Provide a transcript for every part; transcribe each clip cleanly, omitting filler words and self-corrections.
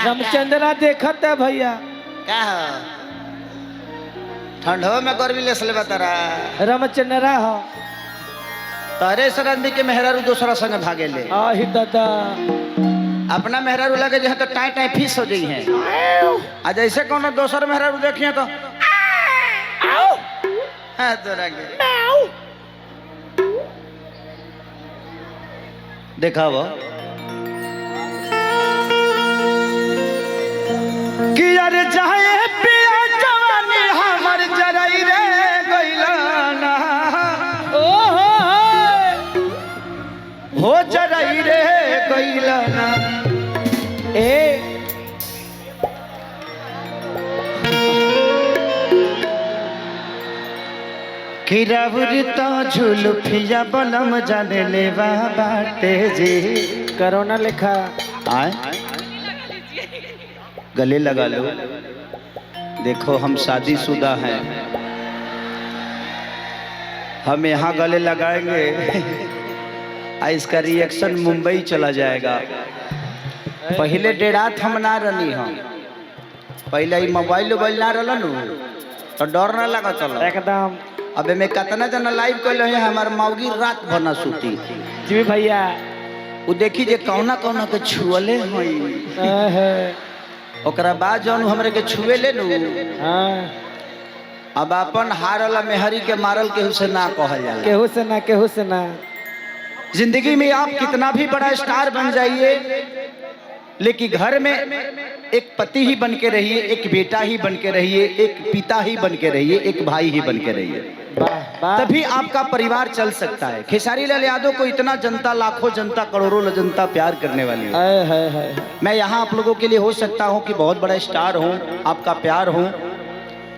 रामचंद्रा देखत है भैया का हो ठंडो में गर्मी लेसले बतारा रामचंद्रा हो तारे सरंदी के मेहरारू दूसरा संग भागे ले आही दादा अपना मेहरारू लगे जहाँ तो टाई टाई फीस हो गई है आ जैसे कोनो दोसर मेहरारू देखिए तो हाँ तोरा के देखा वो कि यार जाए पिया जवानी हमर जराई रे गइलाना हो जराई रे गइलाना ए किरावृता झुलफिया बलम जाने लेवा बाटे जी कोरोना लिखा आए गले लगा लो देखो हम शादीशुदा हैं हम यहाँ गले लगाएंगे इसका रिएक्शन मुंबई चला जाएगा पहले डेरात हम ना रही हम पहले मोबाइल ना रहा तो डर ना लगा चलो एकदम अबे मैं कितना जना लाइव कैल है हमार मौगी रात भर सूती जी भैया वो देखी जे कौना कौना के छुअले हई ओकरा बाद जौन हमरे के छुए ले नु अब अपन हारला मेहरी के मारल केहू से ना कहल जाला केहू से ना जिंदगी में आप कितना भी बड़ा स्टार बन जाइए लेकिन घर में एक पति ही बन के रहिए एक बेटा ही बन के रहिए एक पिता ही बन के रहिए एक भाई ही बन के रहिए तभी आपका परिवार चल सकता है। खेसारी लाल यादव को इतना जनता लाखों जनता करोड़ों जनता प्यार करने वाली है। मैं यहाँ आप लोगों के लिए हो सकता हूँ कि बहुत बड़ा स्टार हूँ आपका प्यार हूँ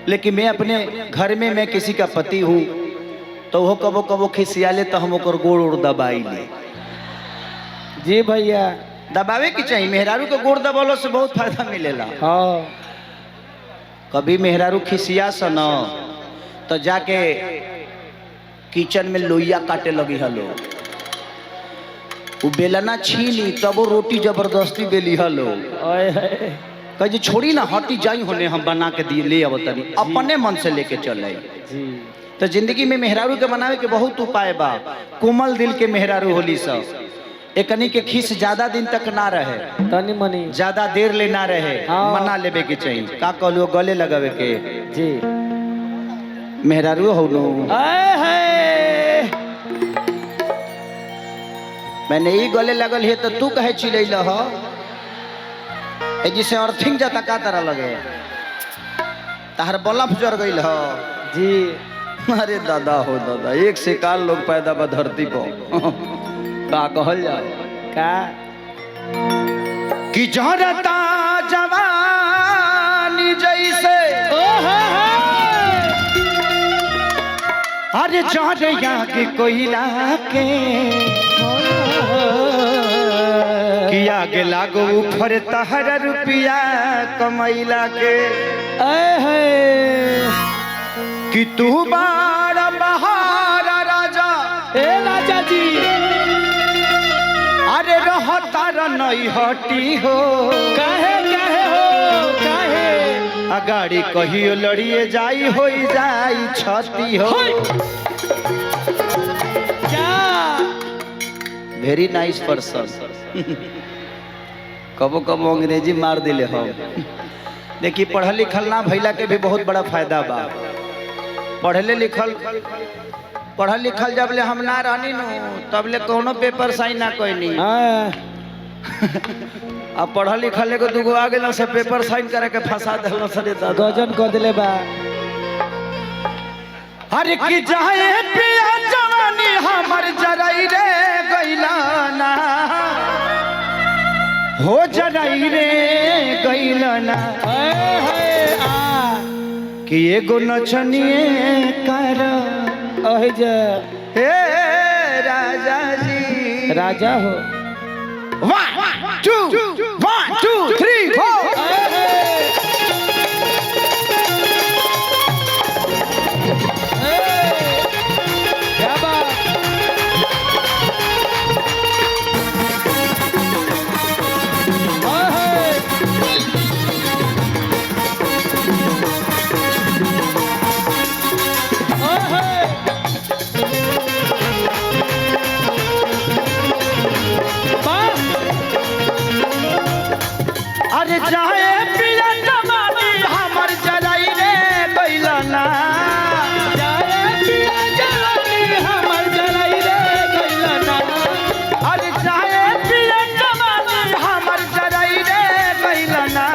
लेकिन मैं अपने घर में मैं किसी का पति हूँ तो वो कबो कबो खिसियाले तो हम ओकर गोड़ उड़ दबाई ले जी भैया दबावे की चाहिए मेहरारू को गोड़ दबालो से बहुत फायदा मिलेला। हाँ कभी मेहरारू खिसिया सन तो जाके किचन में लोहिया काटे लगी हलो वो बेलना छीली तब वो रोटी जबरदस्ती बेली हलो कहे छोड़ी ना हटी जाई होने हम बना के दिए ले अवतरी अपने मन से लेके चले। तो जिंदगी में मेहरारू के बनावे के बहुत उपाय बा कोमल दिल के मेहरारू होली सब एकनी के खीस ज्यादा दिन तक ना रहे तनी मनी ज्यादा देर ले ना रहे मना लेवे के चाहिए का कहलू गले लगावे के जी मेहरारू हो नो मैंने ही गले लगल है तो तू कहे चिलैल हो जिसे अर्थिंग जाता का तरह लगे तार बल्ब जर गई हो जी अरे दादा हो दादा एक से काल लोग पैदा बा धरती पर का कहल जाए का कि जरता जवानी जैसे अरे जरे यहाँ के कोयला के कि आगे लागो ऊपर तहरा रुपया कमैला के कि तू बारा बहारा राजा ए राजा जी अरे रहता नहीं हटी हो काहे अगाड़ी कहियो लड़िए जाई हो जाई छती हो वेरी नाइस पर्सन कबो कबो अंग्रेजी मार दिले हम देखिए पढ़ल लिखल ना भैला के भी बहुत बड़ा फायदा बा पढ़ले लिखल जब ले हम ना रहनी नो तब ले कोनो पेपर साइन ना कोई नहीं अब पढ़ल लिखल को दुगो आ गेल से पेपर साइन करे के फंसा देलो सरे दादा गजन को दिले बा अरे कि जाए पिया जवानी हमर जराई रे गइलाना हो जराई रे गइलाना कि एगो नचनिए कर ओहि जे हे राजा जी राजा हो 1 2 3 4 क्या बात अरे जाए पिया जवानी हमर जराई रे गइला ना जाए पिया जवानी हमर जराई रे गइला ना अरे जाए पिया जवानी हमर जराई रे गइला ना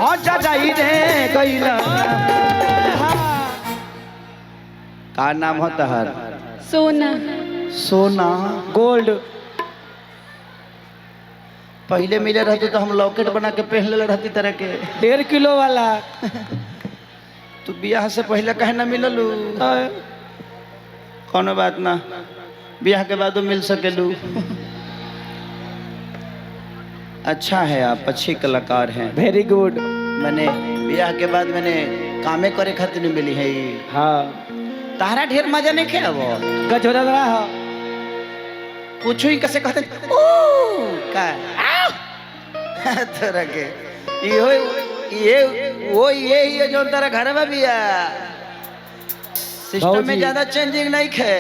हो जराई रे गइला ना। का नाम हो तहर? सोना। सोना। गोल्ड। पहले मिले रहते तो हम लॉकेट बना के पहन ले रहती तरह के। 1.5 किलो वाला। तू ब्याह से पहले कहे ना मिललू? कोनो बात ना, ब्याह के बाद मिल सकेलू। अच्छा है, आप अच्छी कलाकार हैं। Very good. मैंने ब्याह के बाद मैंने कामे करे खातिर नहीं मिली है। हाँ तारा ढेर मजा नहीं खे वो गजोरा रहा पूछो ही कैसे कहते ओ का तरह के ये जो तारा घर में भी है सिस्टम में भाऊजी। ज्यादा चेंजिंग नहीं खे।